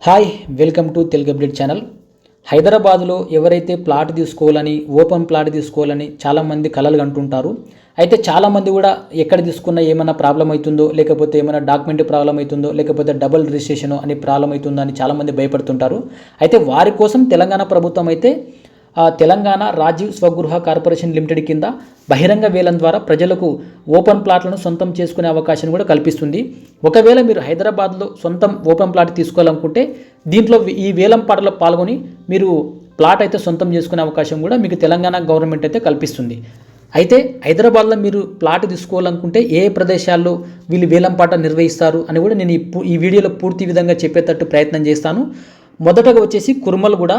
Hi welcome to Telugu update channel. హైదరాబాద్లో ఎవరైతే plot తీసుకోవాలని ఓపెన్ ప్లాట్ తీసుకోవాలని చాలామంది కలలు కంటుంటారు. అయితే చాలామంది కూడా ఎక్కడ తీసుకున్నా ఏమైనా ప్రాబ్లం అవుతుందో, లేకపోతే ఏమైనా డాక్యుమెంట్ ప్రాబ్లం అవుతుందో, లేకపోతే డబుల్ రిజిస్ట్రేషన్ అని ప్రాబ్లం అవుతుందో అని చాలామంది భయపడుతుంటారు. అయితే వారి కోసం తెలంగాణ ప్రభుత్వం అయితే తెలంగాణ రాజీవ్ స్వగృహ కార్పొరేషన్ లిమిటెడ్ కింద బహిరంగ వేలం ద్వారా ప్రజలకు ఓపెన్ ప్లాట్లను సొంతం చేసుకునే అవకాశం కూడా కల్పిస్తుంది. ఒకవేళ మీరు హైదరాబాద్లో సొంతం ఓపెన్ ప్లాట్ తీసుకోవాలనుకుంటే దీంట్లో ఈ వేలం పాటలో పాల్గొని మీరు ప్లాట్ అయితే సొంతం చేసుకునే అవకాశం కూడా మీకు తెలంగాణ గవర్నమెంట్ అయితే కల్పిస్తుంది. అయితే హైదరాబాద్లో మీరు ప్లాట్ తీసుకోవాలనుకుంటే ఏ ప్రదేశాల్లో వీళ్ళు వేలం పాట నిర్వహిస్తారు అని కూడా నేను ఈ వీడియోలో పూర్తి విధంగా చెప్పేటట్టు ప్రయత్నం చేస్తాను. మొదటగా వచ్చేసి కుర్మల్గూడ,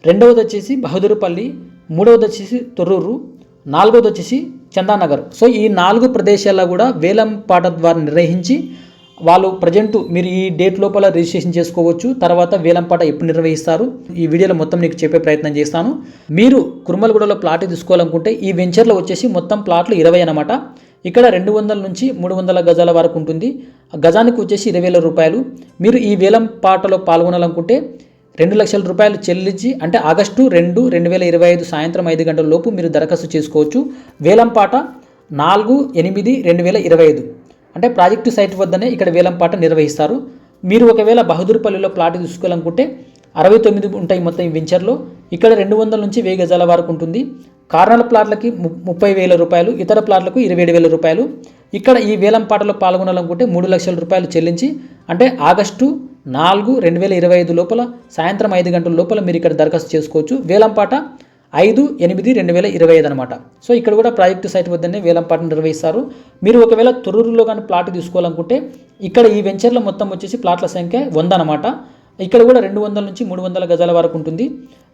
రెండవది వచ్చేసి బహదూర్పల్లి, మూడవది వచ్చేసి తొర్రూరు, నాలుగవది వచ్చేసి చందానగర్. సో ఈ 4 ప్రదేశాల్లో కూడా వేలం పాట ద్వారా నిర్వహించి వాళ్ళు ప్రజెంట్ మీరు ఈ డేట్ లోపల రిజిస్ట్రేషన్ చేసుకోవచ్చు. తర్వాత వేలం పాట ఎప్పుడు నిర్వహిస్తారు ఈ వీడియోలో మొత్తం నీకు చెప్పే ప్రయత్నం చేస్తాను. మీరు కుర్మల్గూడలో ప్లాట్ తీసుకోవాలనుకుంటే ఈ వెంచర్లో వచ్చేసి మొత్తం ప్లాట్లు 20 అనమాట. ఇక్కడ 200 నుంచి 300 గజాల వరకు ఉంటుంది. గజానికి వచ్చేసి 20,000 రూపాయలు. మీరు ఈ వేలం పాటలో పాల్గొనాలనుకుంటే 2 లక్షల రూపాయలు చెల్లించి అంటే ఆగస్టు 2, 2025 సాయంత్రం 5 గంటల లోపు మీరు దరఖాస్తు చేసుకోవచ్చు. వేలంపాట 4/8/2025 అంటే ప్రాజెక్టు సైట్ వద్దనే ఇక్కడ వేలంపాట నిర్వహిస్తారు. మీరు ఒకవేళ బహదూర్పల్లిలో ప్లాట్ తీసుకోవాలనుకుంటే 69 ఉంటాయి మొత్తం ఈ వెంచర్లో. ఇక్కడ 200 నుంచి 1000 గజాల వరకు ఉంటుంది. కార్నర్ ప్లాట్లకి 30,000 రూపాయలు, ఇతర ప్లాట్లకు 27,000 రూపాయలు. ఇక్కడ ఈ వేలంపాటలో పాల్గొనాలనుకుంటే 3 లక్షల రూపాయలు చెల్లించి అంటే ఆగస్టు 4, 2025 లోపల సాయంత్రం 5 గంటల లోపల మీరు ఇక్కడ దరఖాస్తు చేసుకోవచ్చు. వేలంపాట 5/8/2025 అనమాట. సో ఇక్కడ కూడా ప్రాజెక్టు సైట్ వద్దనే వేలంపాటను నిర్వహిస్తారు. మీరు ఒకవేళ తొర్రూరులో కానీ ప్లాట్ తీసుకోవాలనుకుంటే ఇక్కడ ఈ వెంచర్లో మొత్తం వచ్చేసి ప్లాట్ల సంఖ్య 100 అనమాట. ఇక్కడ కూడా 200 నుంచి 300 గజాల వరకు ఉంటుంది.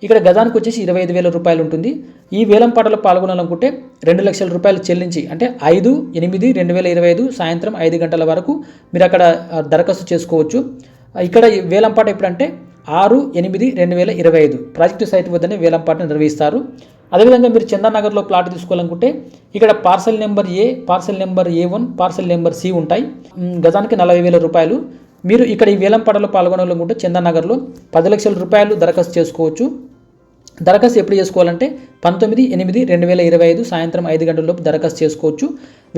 ఇక్కడ గజానికి వచ్చేసి 25,000 రూపాయలు ఉంటుంది. ఈ వేలంపాటలో పాల్గొనాలనుకుంటే 2 లక్షల రూపాయలు చెల్లించి అంటే 5/8/2025 సాయంత్రం 5 గంటల వరకు మీరు అక్కడ దరఖాస్తు చేసుకోవచ్చు. ఇక్కడ వేలంపాట ఎప్పుడంటే 6/8/2025 ప్రాజెక్టు సైట్ వద్దనే వేలంపాటను నిర్వహిస్తారు. అదేవిధంగా మీరు చందానగర్లో ప్లాట్ తీసుకోవాలనుకుంటే ఇక్కడ parcel number A, parcel number A1, parcel number C ఉంటాయి. గజానికి 40,000 రూపాయలు. మీరు ఇక్కడ ఈ వేలంపాటలో పాల్గొనాలనుకుంటే చందానగర్లో 10 లక్షల రూపాయలు దరఖాస్తు చేసుకోవచ్చు. దరఖాస్తు ఎప్పుడు చేసుకోవాలంటే 19/8/2025 సాయంత్రం 5 గంటల లోపు దరఖాస్తు చేసుకోవచ్చు.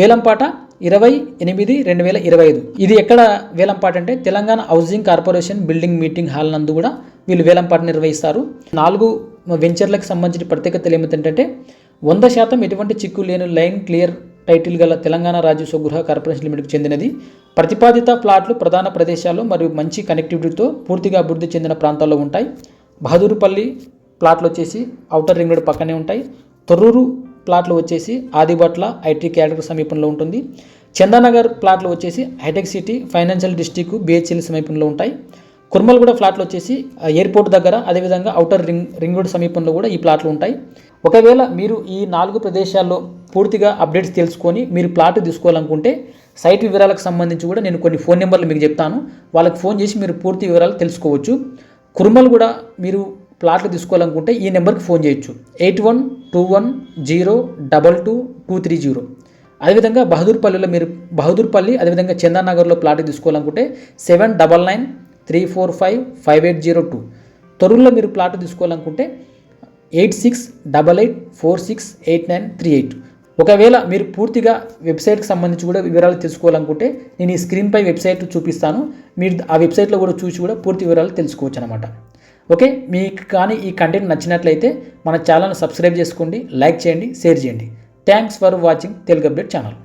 వేలంపాట 20/8/2025. ఇది ఎక్కడ వేలంపాట అంటే Telangana housing corporation building meeting hall నందు కూడా వీళ్ళు వేలంపాట నిర్వహిస్తారు. 4 వెంచర్లకు సంబంధించిన ప్రత్యేకతలు ఏమిటంటే 100% ఎటువంటి చిక్కు లేని లైన్ క్లియర్ టైటిల్ గల తెలంగాణ రాజీవ్ స్వగృహ కార్పొరేషన్ లిమిటెడ్కి చెందినది. ప్రతిపాదిత ప్లాట్లు ప్రధాన ప్రదేశాల్లో మరియు మంచి కనెక్టివిటీతో పూర్తిగా అభివృద్ధి చెందిన ప్రాంతాల్లో ఉంటాయి. బహదూర్పల్లి ప్లాట్లు వచ్చేసి ఔటర్ రింగ్ రోడ్ పక్కనే ఉంటాయి. తొర్రూరు ప్లాట్లు వచ్చేసి ఆదిబట్ల ఐటీ క్యాడర్ సమీపంలో ఉంటుంది. చందానగర్ ప్లాట్లు వచ్చేసి హైటెక్ సిటీ ఫైనాన్షియల్ డిస్ట్రిక్ట్ బిహెచ్ఎల్ సమీపంలో ఉంటాయి. కుర్మల్గూడ ప్లాట్లు వచ్చేసి ఎయిర్పోర్ట్ దగ్గర, అదేవిధంగా ఔటర్ రింగ్ రోడ్ సమీపంలో కూడా ఈ ప్లాట్లు ఉంటాయి. ఒకవేళ మీరు ఈ 4 ప్రదేశాల్లో పూర్తిగా అప్డేట్స్ తెలుసుకొని మీరు ప్లాట్ తీసుకోవాలనుకుంటే సైట్ వివరాలకు సంబంధించి కూడా నేను కొన్ని ఫోన్ నెంబర్లు మీకు చెప్తాను. వాళ్ళకి ఫోన్ చేసి మీరు పూర్తి వివరాలు తెలుసుకోవచ్చు. కుర్మల్గూడ మీరు ప్లాట్లు తీసుకోవాలనుకుంటే ఈ నెంబర్కి ఫోన్ చేయొచ్చు 8121022230. అదేవిధంగా బహదూర్పల్లి అదేవిధంగా చందానగర్లో ప్లాట్ తీసుకోవాలనుకుంటే 7999345580 తొర్రూరులో మీరు ప్లాట్ తీసుకోవాలనుకుంటే 8688468938. ఒకవేళ మీరు పూర్తిగా వెబ్సైట్కి సంబంధించి కూడా వివరాలు తెలుసుకోవాలనుకుంటే నేను ఈ స్క్రీన్పై వెబ్సైట్ చూపిస్తాను. మీరు ఆ వెబ్సైట్లో కూడా చూసి కూడా పూర్తి వివరాలు తెలుసుకోవచ్చు అనమాట. ఓకే, మీకు కానీ ఈ కంటెంట్ నచ్చినట్లయితే మన ఛానల్ని సబ్స్క్రైబ్ చేసుకోండి, లైక్ చేయండి, షేర్ చేయండి. Thanks for watching Telugu update channel.